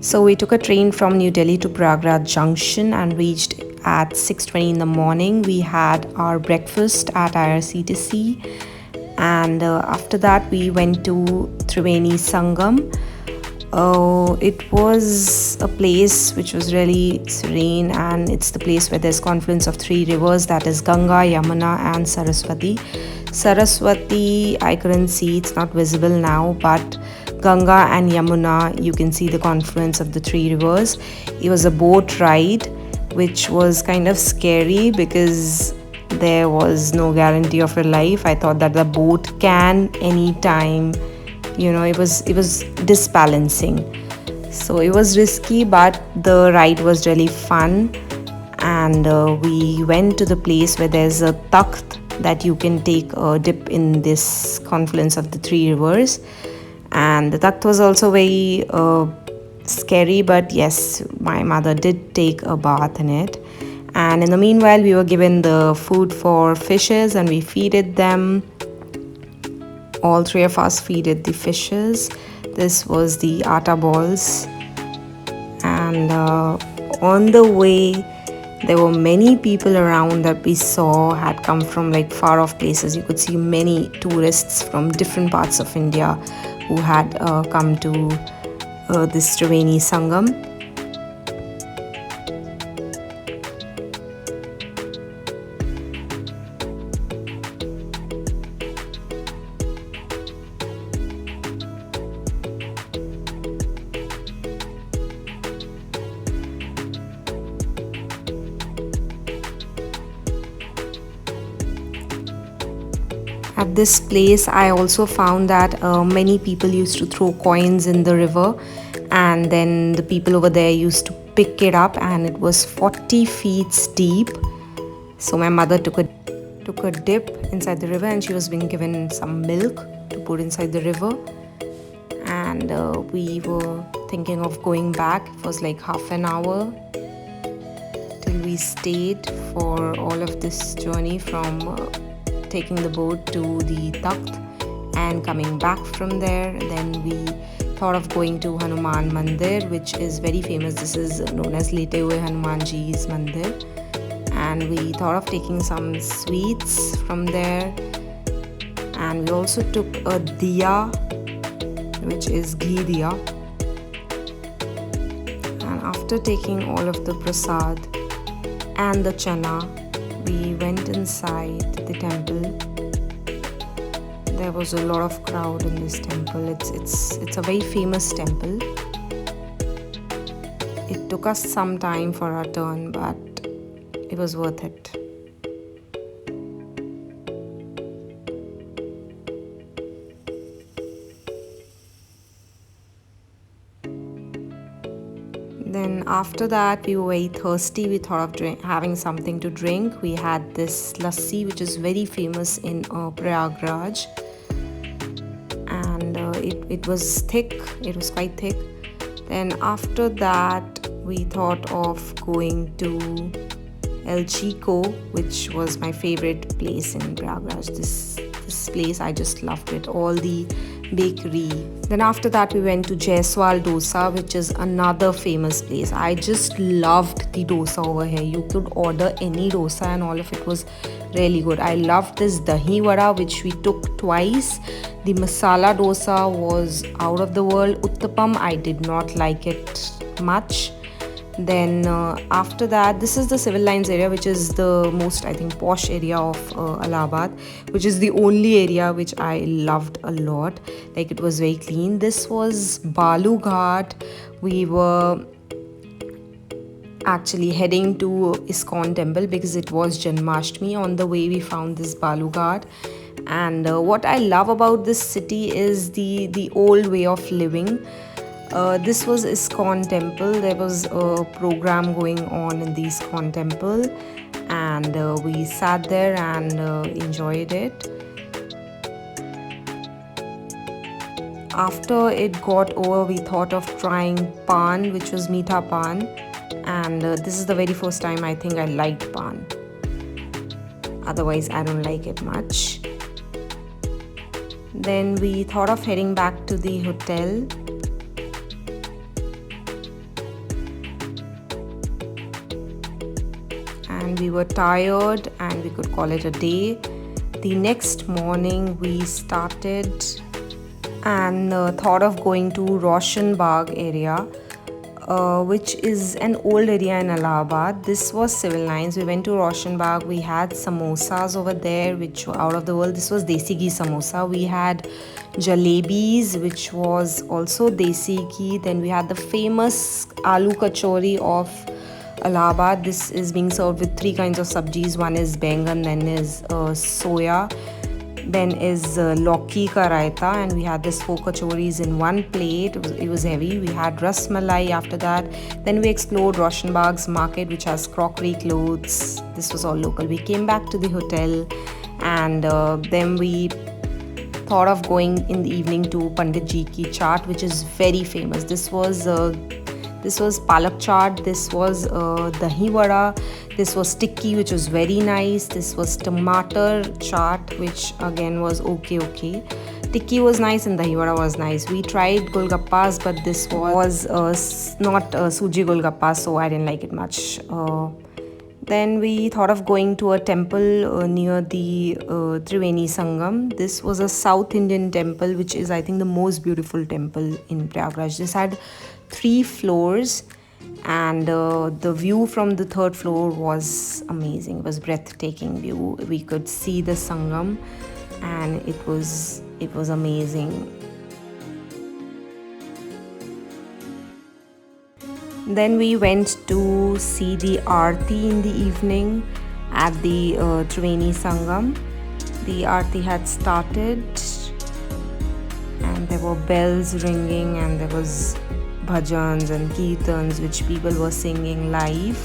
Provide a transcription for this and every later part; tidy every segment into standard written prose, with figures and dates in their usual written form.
So we took a train from New Delhi to Prayagraj Junction and reached at 6:20 in the morning. We had our breakfast at IRCTC, and after that we went to Triveni Sangam. It was a place which was really serene, and it's the place where there's confluence of three rivers, that is Ganga, Yamuna and Saraswati. Saraswati I couldn't see, it's not visible now, but Ganga and Yamuna, you can see the confluence of the three rivers. It was a boat ride which was kind of scary because there was no guarantee of your life. I thought that the boat can anytime, it was disbalancing, so it was risky, but the ride was really fun. And we went to the place where there's a takht that you can take a dip in this confluence of the three rivers. And the takht was also very scary, but yes, my mother did take a bath in it. And in the meanwhile, we were given the food for fishes and we feeded them. All three of us feeded the fishes. This was the atta balls. And on the way, there were many people around that we saw had come from like far off places. You could see many tourists from different parts of India who had come to this Triveni Sangam. At this place, I also found that many people used to throw coins in the river, and then the people over there used to pick it up, and it was 40 feet deep. So my mother took a dip inside the river, and she was being given some milk to put inside the river. And we were thinking of going back. It was like half an hour till we stayed for all of this journey from taking the boat to the Takht and coming back from there. Then we thought of going to Hanuman Mandir, which is very famous. This is known as Lete Hue Hanumanji's Mandir. And we thought of taking some sweets from there. And we also took a diya, which is ghee diya. And after taking all of the prasad and the chana, we went inside the temple. There was a lot of crowd in this temple. It's a very famous temple. It took us some time for our turn, but it was worth it. Then after that, we were very thirsty. We thought of having something to drink. We had this lassi, which is very famous in Prayagraj, and it was thick. It was quite thick. Then after that, we thought of going to El Chico, which was my favorite place in Prayagraj. This place, I just loved it. All the bakery. Then after that, we went to Jaiswal Dosa, which is another famous place. I just loved the dosa over here. You could order any dosa and all of it was really good. I loved this dahi vada, which we took twice. The masala dosa was out of the world. Uttapam, I did not like it much. Then after that, this is the Civil Lines area, which is the most, I think, posh area of Allahabad, which is the only area which I loved a lot. Like, it was very clean. This was Balu Ghat. We were actually heading to ISKCON temple because it was Janmashtami. On the way, we found this Balu Ghat. And what I love about this city is the old way of living. This was ISKCON temple. There was a program going on in the ISKCON temple, and we sat there and enjoyed it. After it got over, we thought of trying pan, which was meetha pan, and this is the very first time I think I liked pan. Otherwise, I don't like it much. Then we thought of heading back to the hotel. and we were tired and we could call it a day. The next morning we started and thought of going to Roshan Bagh area, which is an old area in Allahabad. This was civil lines. We went to Roshan Bagh. We had samosas over there, which were out of the world. This was desi ghee samosa. We had jalebis, which was also desi ghee. Then we had the famous aloo kachori of Allahabad. This is being served with 3 kinds of sabjis. One is bengan, then is soya, then is Loki ka raita, and we had this 4 kachoris in one plate. It was heavy. We had ras malai after that. Then we explored Roshan Bagh's market, which has crockery, clothes. This was all local. We came back to the hotel, and then we thought of going in the evening to Pandit Ji ki chaat, which is very famous. This was palak chaat, this was dahi vada, this was tikki, which was very nice, this was tomato chaat, which again was okay. Tikki was nice and dahi vada was nice. We tried golgappas, but this was not suji golgappa, so I didn't like it much. Then we thought of going to a temple near the Triveni Sangam. This was a South Indian temple, which is, I think, the most beautiful temple in Prayagraj. This had 3 floors, and the view from the 3rd floor was amazing. It was breathtaking view. We could see the Sangam, and it was amazing. Then we went to see the Aarti in the evening at the Triveni Sangam. The Aarti had started, and there were bells ringing, and there was bhajans and kirtans which people were singing live.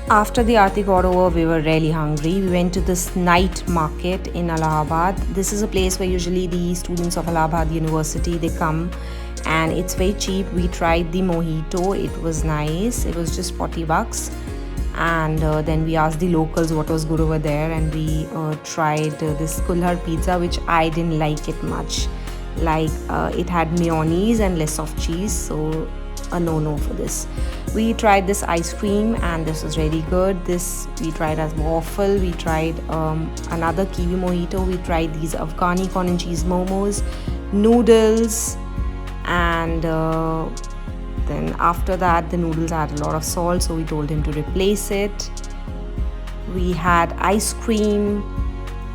After the Aarti got over, we were really hungry. We went to this night market in Allahabad. This is a place where usually the students of Allahabad University, they come, and it's very cheap. We tried the mojito. It was nice. It was just 40 bucks. And then we asked the locals what was good over there, and we tried this kulhar pizza, which I didn't like it much. Like it had mayonnaise and less of cheese, so a no for this. We tried this ice cream, and this was really good. This we tried as waffle. We tried another kiwi mojito. We tried these Afghani corn and cheese momos, noodles, and then after that the noodles had a lot of salt, so we told him to replace it. We had ice cream,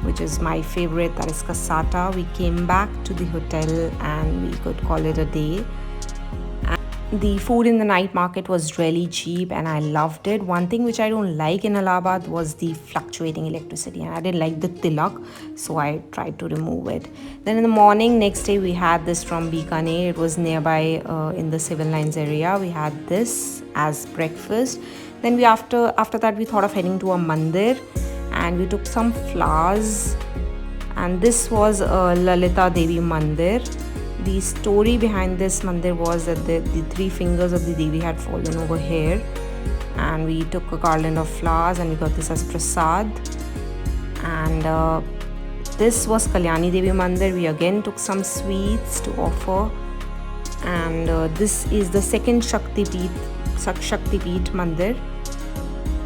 which is my favorite, that is cassata. We came back to the hotel and we could call it a day. The food in the night market was really cheap and I loved it. One thing which I don't like in Allahabad was the fluctuating electricity, and I didn't like the tilak, so I tried to remove it. Then in the morning, next day, we had this from Bikaner. It was nearby in the civil lines area. We had this as breakfast. Then we after that we thought of heading to a mandir, and we took some flowers, and this was Lalita Devi Mandir. The story behind this mandir was that the 3 fingers of the Devi had fallen over here, and we took a garland of flowers and we got this as prasad. And this was Kalyani Devi Mandir. We again took some sweets to offer, and this is the second Shakti Peeth Mandir.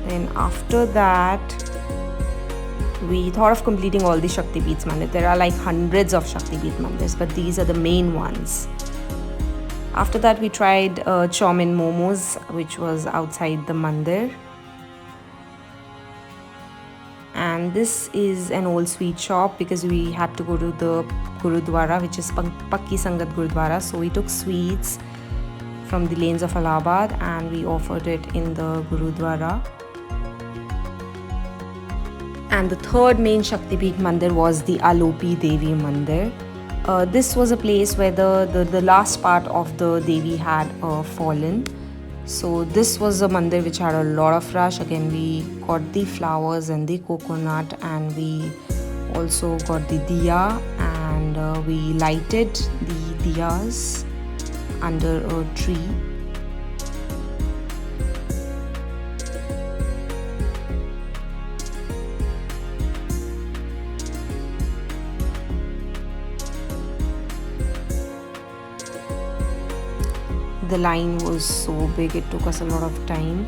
Then after that, we thought of completing all the Shakti Peeths mandir. There are like hundreds of Shakti Peeth mandirs, but these are the main ones. After that, we tried chow mein momos, which was outside the mandir. And this is an old sweet shop because we had to go to the Gurudwara, which is Pakki Sangat Gurudwara. So we took sweets from the lanes of Allahabad and we offered it in the Gurudwara. And the third main Shaktipeeth Mandir was the Alopi Devi Mandir. This was a place where the last part of the Devi had fallen. So this was a mandir which had a lot of rush. Again, we got the flowers and the coconut, and we also got the diya, and we lighted the diyas under a tree. The line was so big, it took us a lot of time.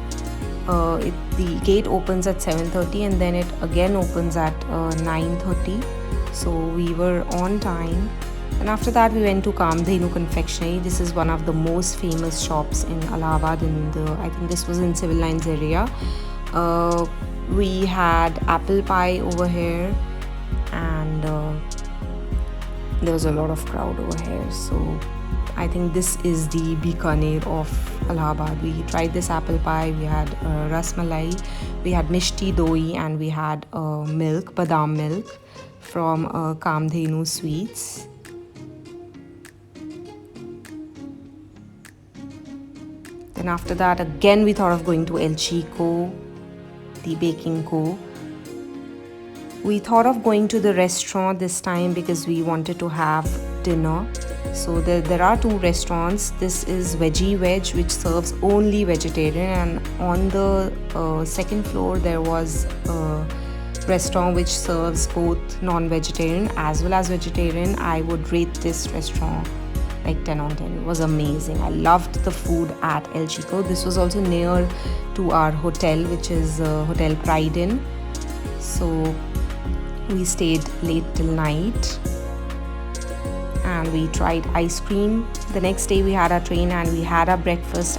The gate opens at 7:30 and then it again opens at 9:30. So we were on time. And after that we went to Kamdhenu Confectionery. This is one of the most famous shops in Allahabad. I think this was in Civil Lines area. We had apple pie over here, and there was a lot of crowd over here. So I think this is the Bikaner of Allahabad. We tried this apple pie, we had ras malai, we had mishti doi, and we had milk, badam milk from Kamdhenu Sweets. Then after that, again we thought of going to El Chico, the baking co. We thought of going to the restaurant this time because we wanted to have dinner. So there are two restaurants. This is Veggie Veg, which serves only vegetarian, and on the second floor there was a restaurant which serves both non-vegetarian as well as vegetarian. I would rate this restaurant like 10 on 10. It was amazing. I loved the food at El Chico. This was also near to our hotel, which is Hotel Pride Inn. So we stayed late till night and we tried ice cream. The next day we had our train and we had our breakfast.